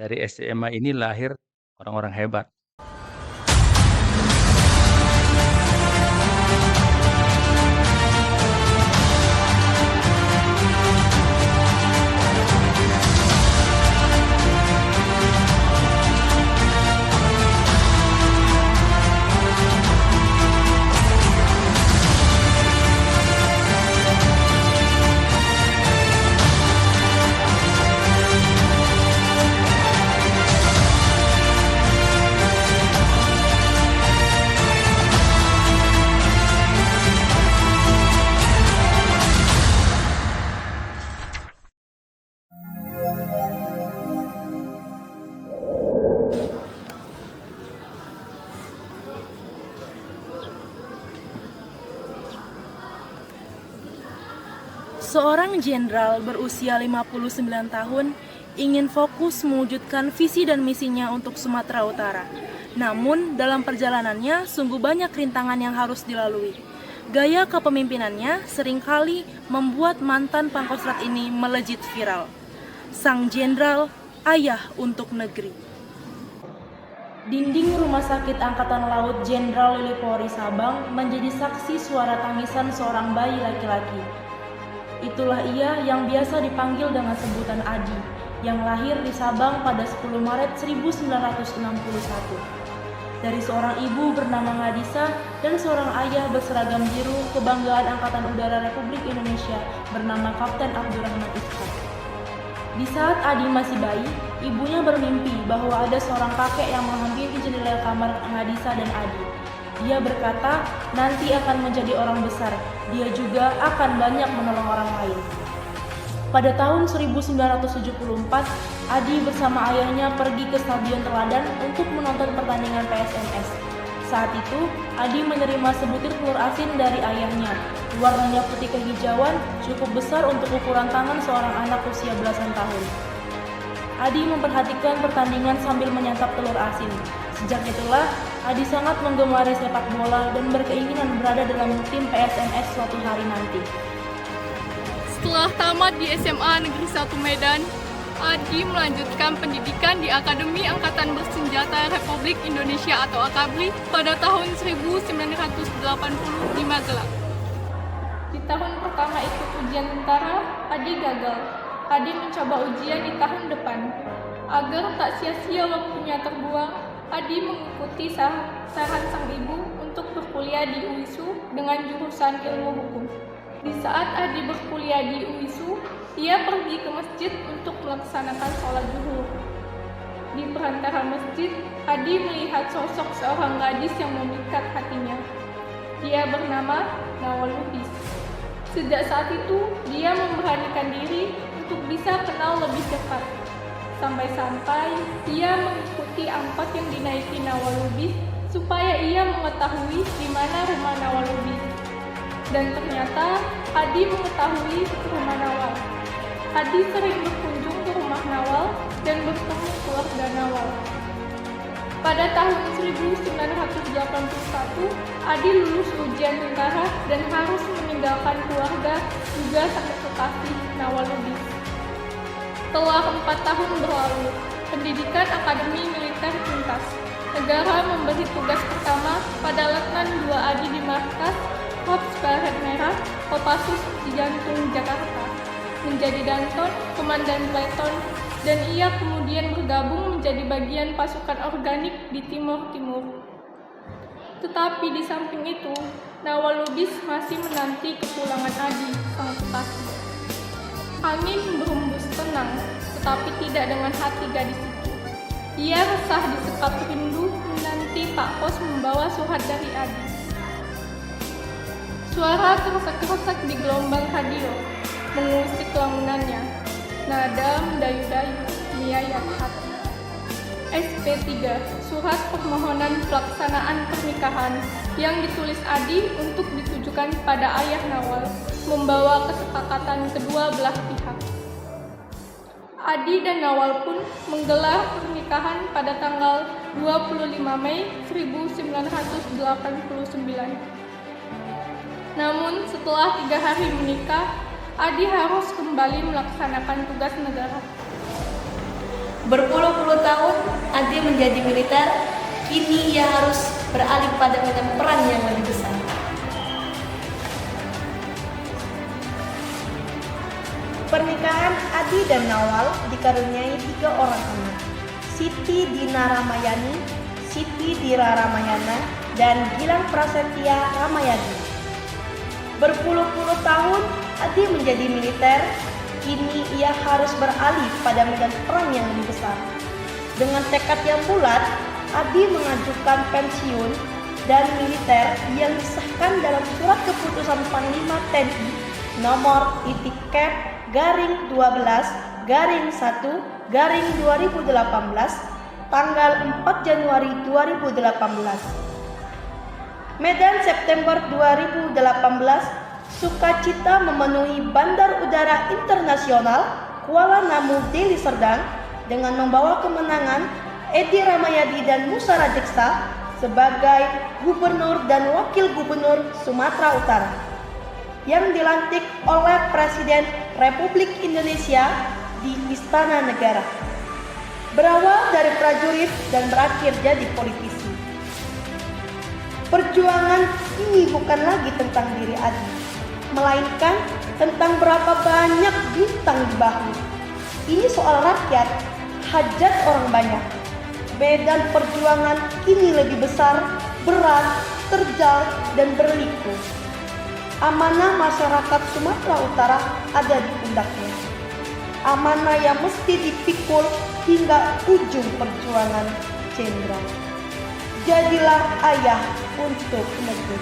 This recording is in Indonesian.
Dari SMA ini lahir orang-orang hebat. Seorang jenderal berusia 59 tahun ingin fokus mewujudkan visi dan misinya untuk Sumatera Utara. Namun, dalam perjalanannya sungguh banyak rintangan yang harus dilalui. Gaya kepemimpinannya seringkali membuat mantan Pangkostrat ini melejit viral. Sang jenderal, ayah untuk negeri. Dinding Rumah Sakit Angkatan Laut Jenderal Lili Polri Sabang menjadi saksi suara tangisan seorang bayi laki-laki. Itulah ia yang biasa dipanggil dengan sebutan Adi, yang lahir di Sabang pada 10 Maret 1961. Dari seorang ibu bernama Ngadisa dan seorang ayah berseragam biru kebanggaan Angkatan Udara Republik Indonesia bernama Kapten Abdurrahman Ishak. Di saat Adi masih bayi, ibunya bermimpi bahwa ada seorang kakek yang menghampiri jendela kamar Ngadisa dan Adi. Dia berkata, nanti akan menjadi orang besar, dia juga akan banyak menolong orang lain. Pada tahun 1974, Adi bersama ayahnya pergi ke Stadion Teladan untuk menonton pertandingan PSMS. Saat itu, Adi menerima sebutir telur asin dari ayahnya. Warnanya putih kehijauan, cukup besar untuk ukuran tangan seorang anak usia belasan tahun. Adi memperhatikan pertandingan sambil menyantap telur asin. Sejak itulah, Adi sangat menggemari sepak bola dan berkeinginan berada dalam tim PSMS suatu hari nanti. Setelah tamat di SMA Negeri 1 Medan, Adi melanjutkan pendidikan di Akademi Angkatan Bersenjata Republik Indonesia atau AKABRI pada tahun 1980 di Magelang. Di tahun pertama ikut ujian tentara, Adi gagal. Adi mencoba ujian di tahun depan. Agar tak sia-sia waktunya terbuang, Adi mengikuti saran sang ibu untuk berkuliah di UISU dengan jurusan ilmu hukum. Di saat Adi berkuliah di UISU, ia pergi ke masjid untuk melaksanakan sholat zuhur. Di perantara masjid, Adi melihat sosok seorang gadis yang memikat hatinya. Dia bernama Nawal Lubis. Sejak saat itu, dia memberanikan diri untuk bisa kenal lebih dekat. Sampai-sampai ia mengikuti angkot yang dinaiki Nawal Lubis supaya ia mengetahui di mana rumah Nawal Lubis. Dan ternyata Adi mengetahui rumah Nawal. Adi sering berkunjung ke rumah Nawal dan bertemu keluarga Nawal. Pada tahun 1981, Adi lulus ujian tentara dan harus meninggalkan keluarga juga sang kekasih Nawal Lubis. Setelah 4 tahun berlalu, pendidikan Akademi Militer tuntas. Negara memberi tugas pertama pada Letnan 2 Adi di markas Korps Baret Merah, Kopassus di jantung Jakarta, menjadi Danton, Komandan Peleton, dan ia kemudian bergabung menjadi bagian pasukan organik di Timur Timur. Tetapi di samping itu, Nawal Lubis masih menanti kepulangan Adi, sang kekasih. Angin berhembus tenang, tetapi tidak dengan hati gadis itu. Ia resah disekap rindu menanti Pak Pos membawa surat dari Adi. Suara keresak-keresak di gelombang radio mengusik lamunannya. Nada mendayu-dayu, menyayat hati. SP3, surat permohonan pelaksanaan pernikahan yang ditulis Adi untuk ditujukan pada ayah Nawal, membawa kesepakatan kedua belah pihak. Adi dan Nawal pun menggelar pernikahan pada tanggal 25 Mei 1989. Namun setelah 3 hari menikah, Adi harus kembali melaksanakan tugas negara. Berpuluh-puluh tahun Adi menjadi militer, kini ia harus beralih pada medan perang yang lebih besar. Pernikahan Adi dan Nawal dikaruniai 3 orang anak, Siti Dina Ramayani, Siti Dira Ramayana, dan Gilang Prasetya Ramayadi. Berpuluh-puluh tahun Adi menjadi militer, kini ia harus beralih pada medan perang yang lebih besar. Dengan tekad yang bulat, Adi mengajukan pensiun dan militer yang disahkan dalam surat keputusan Panglima TNI nomor /12/1/2018 tanggal 4 Januari 2018. Medan September 2018, sukacita memenuhi Bandar Udara Internasional Kuala Namu, Deli Serdang dengan membawa kemenangan Edi Ramayadi dan Musa Rajeksa sebagai Gubernur dan Wakil Gubernur Sumatera Utara yang dilantik oleh Presiden Republik Indonesia di Istana Negara. Berawal dari prajurit dan berakhir jadi politisi. Perjuangan ini bukan lagi tentang diri Adi, melainkan tentang berapa banyak bintang di bahu. Ini soal rakyat, hajat orang banyak. Medan perjuangan kini lebih besar, berat, terjal, dan berliku. Amanah masyarakat Sumatera Utara ada di pundaknya. Amanah yang mesti dipikul hingga ujung perjuangan jenderal. Jadilah ayah untuk negeri.